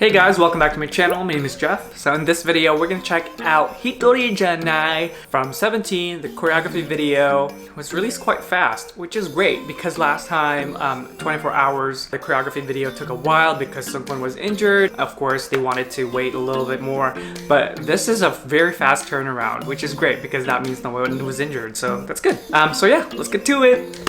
Hey guys, welcome back to my channel. My name is Jeff. So in this video, we're gonna check out Hitori Janai from 17. The choreography video was released quite fast, which is great because last time, 24 hours, the choreography video took a while because someone was injured. Of course, they wanted to wait a little bit more, but this is a very fast turnaround, which is great because that means no one was injured, so that's good. So yeah, let's get to it.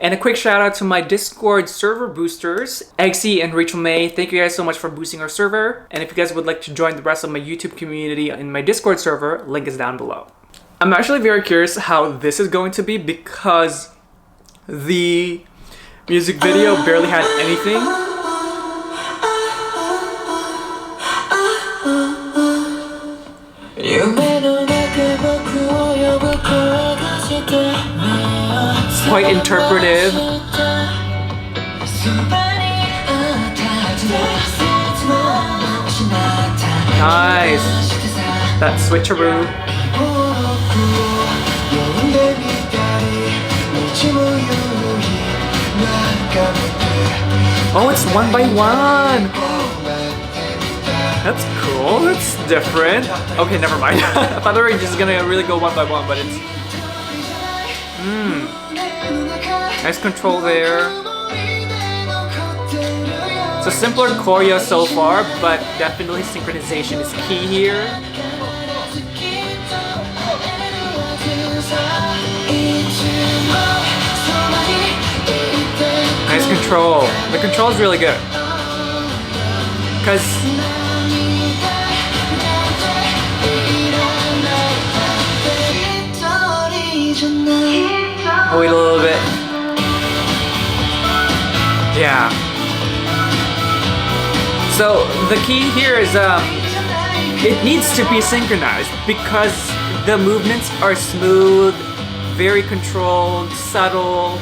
And a quick shout out to my Discord server boosters, Eggsy and Rachel May. Thank you guys so much for boosting our server. And if you guys would like to join the rest of my YouTube community in my Discord server, link is down below. I'm actually very curious how this is going to be because the music video barely had anything. It's quite interpretive. Nice. That switcheroo. Oh, it's one by one. That's cool. That's different. Okay, never mind. I thought they were just gonna really go one by one, but it's nice control there. It's a simpler choreo so far, but definitely synchronization is key here. Nice control. The control is really good. Wait a little bit. Yeah. So the key here is it needs to be synchronized because the movements are smooth, very controlled, subtle.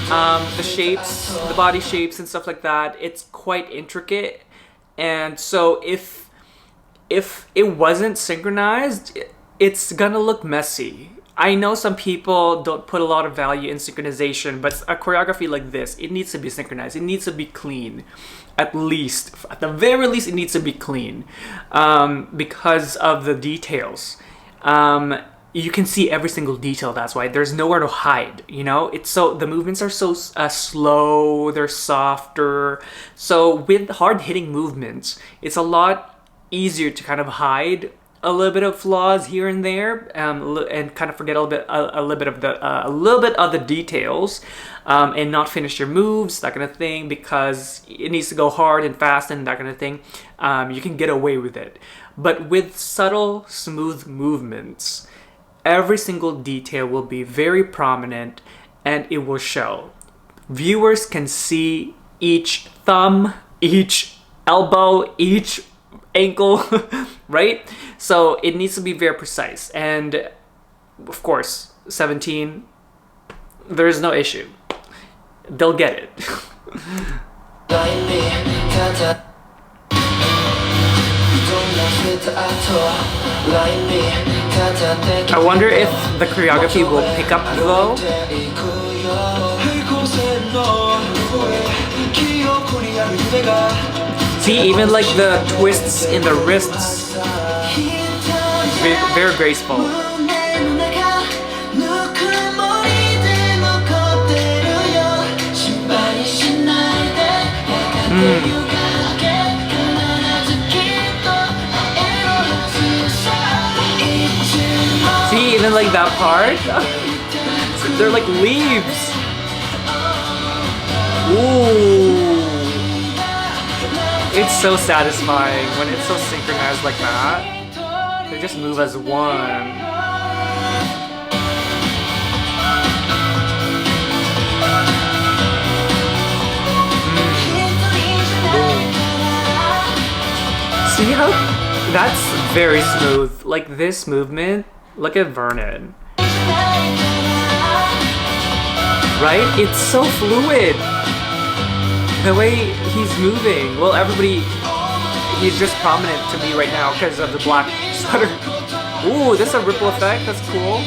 The shapes, the body shapes and stuff like that, it's quite intricate. And so if it wasn't synchronized, it's gonna look messy. I know some people don't put a lot of value in synchronization, but a choreography like this, it needs to be synchronized. It needs to be clean. At least, at the very least, it needs to be clean because of the details. You can see every single detail. That's why there's nowhere to hide. You know, it's so the movements are so slow. They're softer. So with hard-hitting movements, it's a lot easier to kind of hide a little bit of flaws here and there, and kind of forget a little bit of the details, and not finish your moves, that kind of thing, because it needs to go hard and fast and that kind of thing. You can get away with it, but with subtle, smooth movements, every single detail will be very prominent, and it will show. Viewers can see each thumb, each elbow, each ankle, right? So it needs to be very precise, and of course 17, there is no issue, they'll get it. I wonder if the choreography will pick up though. See, even like the twists in the wrists, very graceful. See, even like that part, they're like leaves. Ooh. It's so satisfying when it's so synchronized like that. They just move as one. See how that's very smooth. Like this movement, look at Vernon. Right? It's so fluid. The way he's moving. Well, everybody, he's just prominent to me right now because of the black sweater. Ooh, this is a ripple effect. That's cool.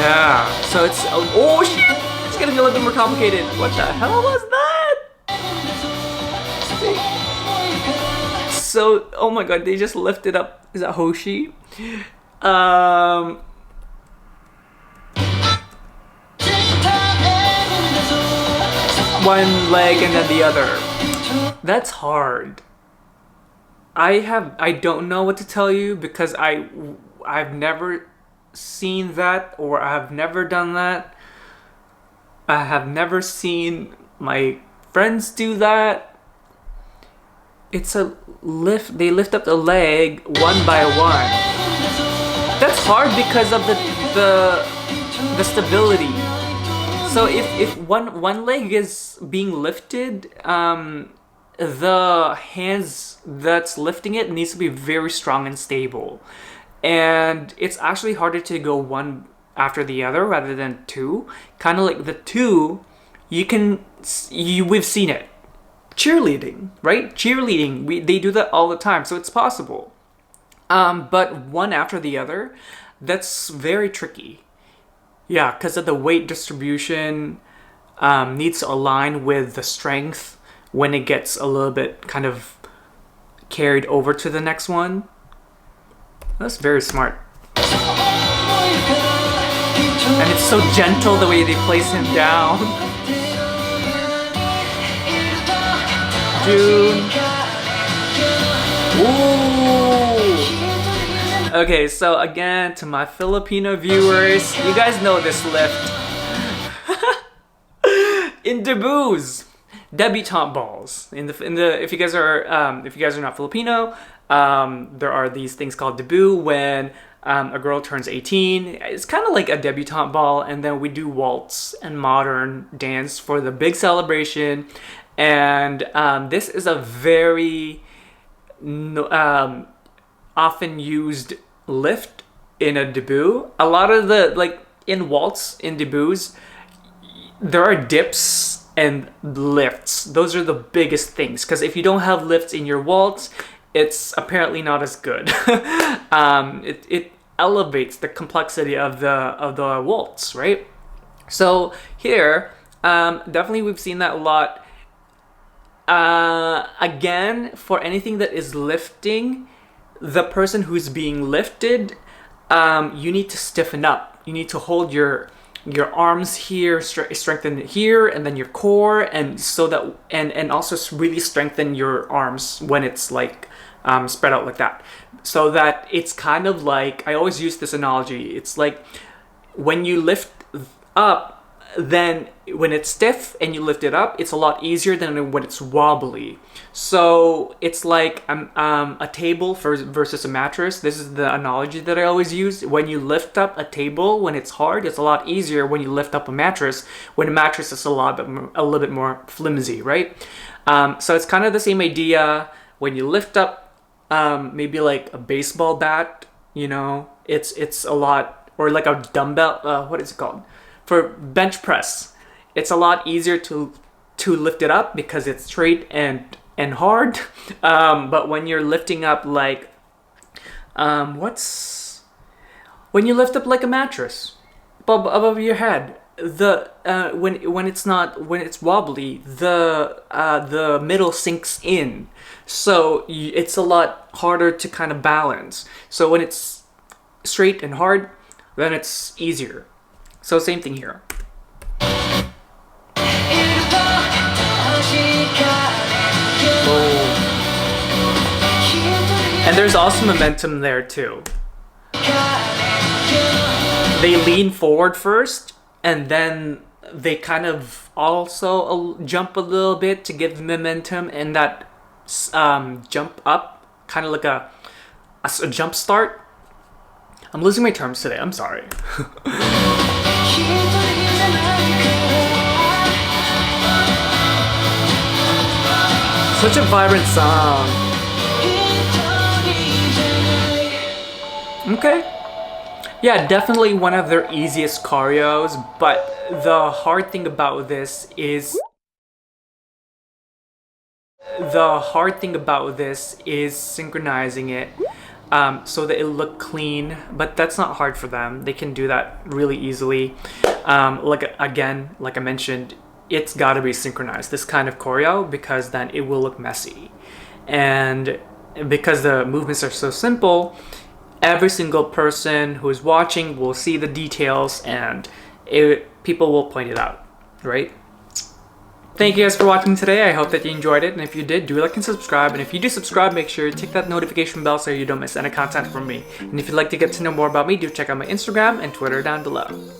Yeah. So it's oh shit. It's gonna be a little bit more complicated. What the hell was that? So, oh my god, they just lifted up. Is that Hoshi? One leg and then the other. That's hard. I don't know what to tell you because I've never seen that, or I've never done that. I have never seen my friends do that. It's a lift. They lift up the leg one by one. That's hard because of the stability. So if one leg is being lifted, the hands that's lifting it needs to be very strong and stable, and it's actually harder to go one after the other rather than two. Kind of like the two, we've seen it. Cheerleading, right? Cheerleading, they do that all the time, so it's possible. But one after the other, that's very tricky. Yeah, because of the weight distribution needs to align with the strength when it gets a little bit kind of carried over to the next one. That's very smart. And it's so gentle the way they place him down. June. Ooh. Okay, so again, to my Filipino viewers, you guys know this lift. In debuts, debutante balls. If you guys are not Filipino, there are these things called debut when a girl turns 18. It's kind of like a debutante ball, and then we do waltz and modern dance for the big celebration. And this is a very often used lift in a debut. A lot of in waltz, in debuts, there are dips and lifts. Those are the biggest things, because if you don't have lifts in your waltz, it's apparently not as good. It elevates the complexity of the waltz, right? So here, definitely we've seen that a lot. Again, for anything that is lifting, the person who's being lifted, you need to stiffen up. You need to hold your arms here, strengthen it here, and then your core, and so that and also really strengthen your arms when it's like spread out like that, so that it's kind of like, I always use this analogy. It's like when you lift up, then when it's stiff and you lift it up, it's a lot easier than when it's wobbly. So it's like a table versus a mattress. This is the analogy that I always use. When you lift up a table, when it's hard, it's a lot easier when you lift up a mattress. When a mattress is a little bit more flimsy, right? So it's kind of the same idea. When you lift up maybe like a baseball bat, it's a lot, or like a dumbbell. What is it called? For bench press, it's a lot easier to lift it up because it's straight and hard. But when you're lifting up like when you lift up like a mattress above your head, when it's wobbly, the middle sinks in, so it's a lot harder to kind of balance. So when it's straight and hard, then it's easier. So same thing here. And there's also momentum there too. They lean forward first, and then they kind of also jump a little bit to give momentum, and that jump up, kind of like a jump start. I'm losing my terms today, I'm sorry. Such a vibrant song. Okay. Yeah, definitely one of their easiest choreos, but the hard thing about this is synchronizing it. so that it look clean, but that's not hard for them. They can do that really easily. Like I mentioned, it's got to be synchronized, this kind of choreo, because then it will look messy. And because the movements are so simple, every single person who is watching will see the details, and people will point it out, right? Thank you guys for watching today. I hope that you enjoyed it, and if you did, do like and subscribe. And if you do subscribe, make sure to tick that notification bell so you don't miss any content from me. And if you'd like to get to know more about me, do check out my Instagram and Twitter down below.